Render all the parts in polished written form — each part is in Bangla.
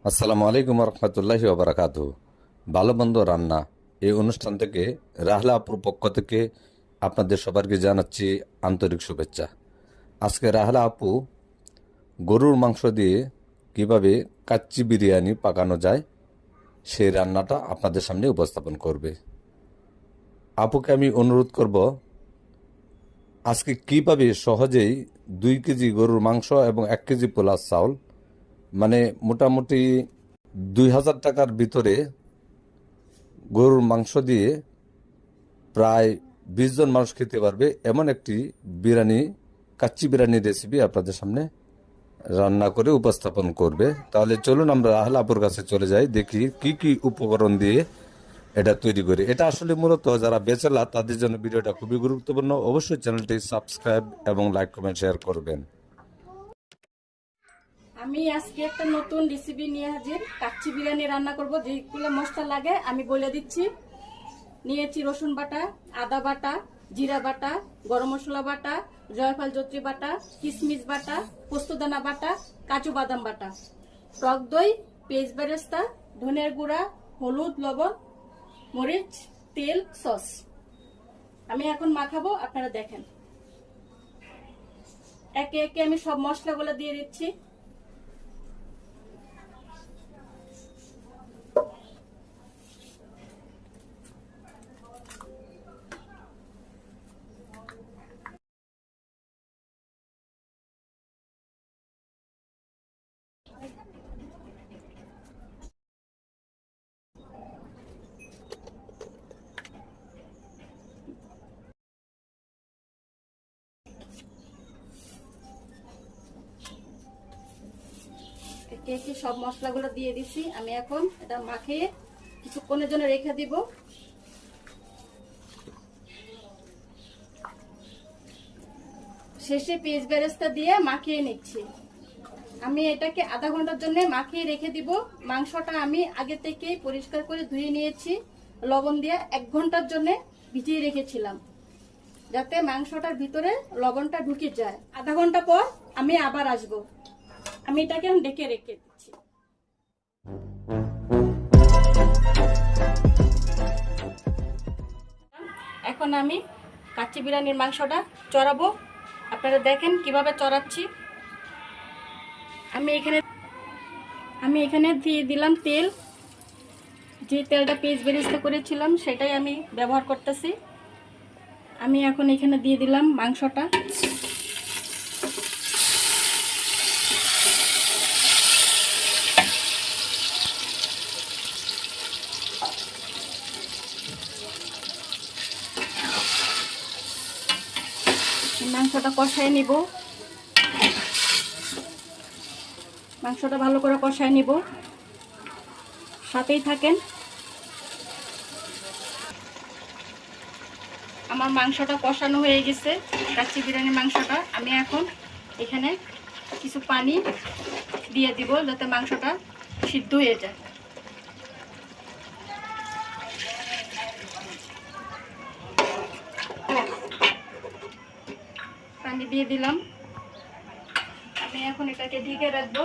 আসসালামু আলাইকুম রহমতুল্লাহি ওবরাকাতুহু। ভালো মন্দ রান্না এই অনুষ্ঠান থেকে রাহলা আপুর পক্ষ থেকে আপনাদের সবাইকে জানাচ্ছি আন্তরিক শুভেচ্ছা। আজকে রাহলা আপু গরুর মাংস দিয়ে কিভাবে কাচ্চি বিরিয়ানি পাকানো যায় সেই রান্নাটা আপনাদের সামনে উপস্থাপন করবে। আপুকে আমি অনুরোধ করব আজকে কিভাবে সহজেই 2 কেজি গরুর মাংস এবং 1 কেজি পোলাও চাউল, মানে মোটামুটি 2000 টাকার ভিতরে গরুর মাংস দিয়ে প্রায় 20 জন মানুষ খেতে পারবে এমন একটি বিরিয়ানি, কাচ্চি বিরিয়ানি রেসিপি আপনাদের সামনে রান্না করে উপস্থাপন করবে। তাহলে চলুন আমরা রাহলা আপুর কাছে চলে যাই, দেখি কি কি উপকরণ দিয়ে এটা তৈরি করি। এটা আসলে মূলত যারা বেচেলার তাদের জন্য ভিডিওটা খুবই গুরুত্বপূর্ণ। অবশ্যই চ্যানেলটি সাবস্ক্রাইব এবং লাইক কমেন্ট শেয়ার করবেন। আমি আজকে একটা নতুন রেসিপি নিয়ে হাজির। কাচ্চি বিরিয়ানি রান্না করব। যেগুলো মশলা লাগে আমি বলে দিচ্ছি। নিয়েছি রসুন বাটা, আদা বাটা, জিরা বাটা, গরম মশলা বাটা, জয়ফল জত্রি বাটা, কিশমিশ বাটা, পোস্তদানা বাটা, কাজু বাদাম বাটা, টক দই, পেঁয়াজ বেরেস্তা, ধনের গুঁড়া, হলুদ, লবণ, মরিচ, তেল, সস। আমি এখন মাখাবো, আপনারা দেখেন। একে একে আমি সব মশলাগুলো দিয়ে দিচ্ছি। একে একে সব মশলাগুলো দিয়ে দিছি। আমি এখন এটা মাখিয়ে কিছুক্ষণের জন্য রেখে দিব। শেষে পেঁয়াজ বেরেস্তা দিয়ে মাখিয়ে নিচ্ছি। আমি এটাকে আধা ঘন্টার জন্য মাখিয়ে রেখে দিব। মাংসটা আমি আগে থেকেই পরিষ্কার করে ধুয়ে নিয়েছি, লবণ দিয়ে 1 ঘন্টার জন্য ভিজিয়ে রেখেছিলাম, যাতে মাংসটার ভিতরে লবণটা ঢুকে যায়। আধা ঘন্টা পর আমি আবার আসব। আমি এটাকে ডেকে রেখে দিচ্ছি। এখন আমি কাচ্চি বিরিয়ানির মাংসটা চড়াবো। আপনারা দেখেন কিভাবে চড়াচ্ছি। আমি এখানে দিয়ে দিলাম তেল। যে তেলটা পেঁয়াজ বেরেস্তা করেছিলাম সেটাই আমি ব্যবহার করতেছি। আমি এখন এখানে দিয়ে দিলাম মাংসটা। মাংসটা কষায় নিব। মাংসটা ভালো করে কষায় নিব, সাথেই থাকেন। আমার মাংসটা কষানো হয়ে গেছে, কাচ্চি বিরিয়ানির মাংসটা। আমি এখন এখানে কিছু পানি দিয়ে দিব, যাতে মাংসটা সিদ্ধ হয়ে যায়। পানি দিয়ে দিলাম। আমি এখন এটাকে ঢেকে রাখবো।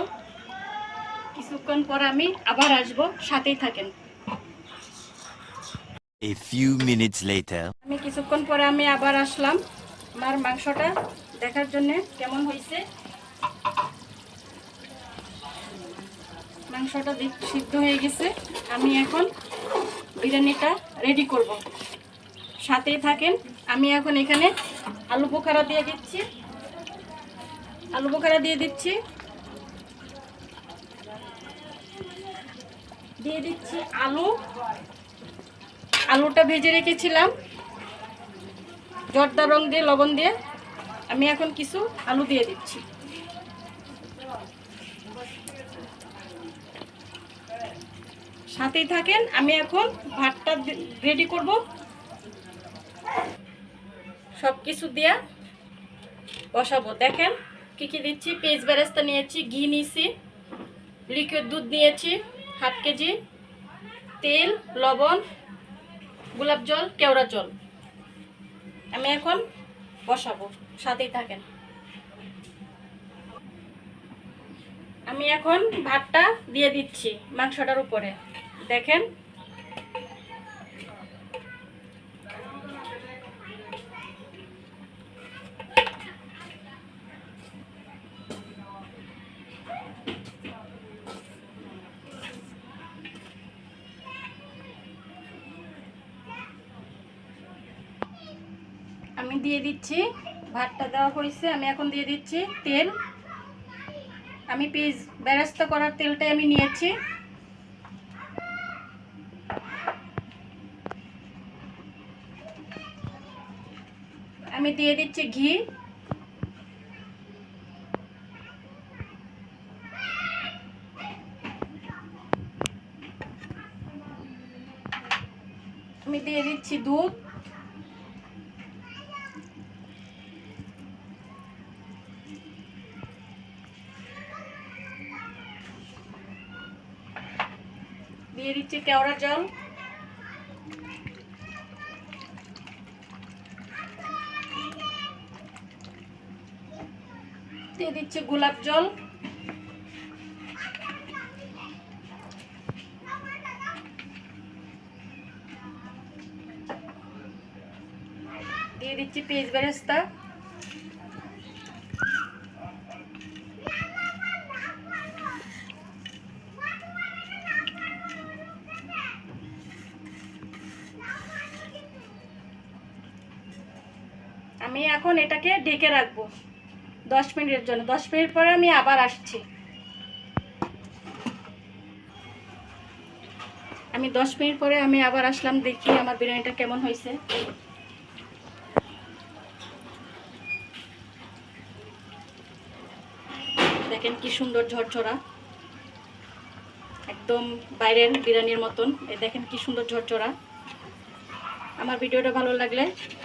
কিছুক্ষণ পর আমি আবার আসবো, সাথেই থাকেন। A few minutes later. আমি কিছুক্ষণ পরে আমি আবার আসলাম আমার মাংসটা দেখার জন্য কেমন হয়েছে। মাংসটা সিদ্ধ হয়ে গেছে। আমি এখন বিরিয়ানিটা রেডি করব, সাথেই থাকেন। আমি এখন এখানে আলু বোখারা দিয়ে দিচ্ছি। দিয়ে দিচ্ছি আলুটা ভেজে রেখেছিলাম জর্দা রং দিয়ে, লবণ দিয়ে। আমি এখন কিছু আলু দিয়ে দিচ্ছি। সাথেই থাকেন। আমি এখন ভাতটা রেডি করব। সব কিছু দিয়ে বসাবো। দেখেন কি কি দিচ্ছি। পেঁয়াজ বেরেস্তা নিয়েছি, ঘি নিয়েছি, লিকুইড দুধ নিয়েছি 1/2 কেজি, তেল, লবণ, গোলাপ জল, কেওড়া জল। আমি এখন বসাবো, সাথেই থাকেন। আমি এখন ভাতটা দিয়ে দিচ্ছি মাংসটার উপরে। দেখেন আমি দিয়ে দিচ্ছি, ভাতটা দেওয়া হয়েছে, আমি এখন দিয়ে দিচ্ছি তেল। আমি পেঁয়াজ বেরেস্তা করার তেলটাই আমি নিয়েছি। আমি দিয়ে দিচ্ছি ঘি। আমি দিয়ে দিচ্ছি দুধ। দিয়ে দিচ্ছি কেওড়া জল। দিয়ে দিচ্ছি গোলাপ জল। দিয়ে দিচ্ছি পেঁয়াজ বেরেস্তা। আমি এখন এটাকে ঢেকে রাখবো 10 মিনিটের জন্য। 10 মিনিট পরে আমি আবার আসছি। আমি 10 মিনিট পরে আমি আবার আসলাম, দেখি আমার বিরিয়ানিটা কেমন হয়েছে। দেখেন কি সুন্দর ঝরঝরা, একদম বাইরের বিরিয়ানির মতন। এই দেখেন কি সুন্দর ঝরঝরা। আমার ভিডিওটা ভালো লাগলে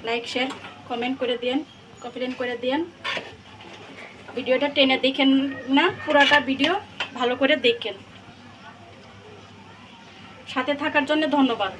লাইক শেয়ার কমেন্ট করে দিন, কমেন্ট করে দিন। ভিডিওটা টেনে দেখেন না, পুরাটা ভিডিও ভালো করে দেখেন। সাথে থাকার জন্য ধন্যবাদ।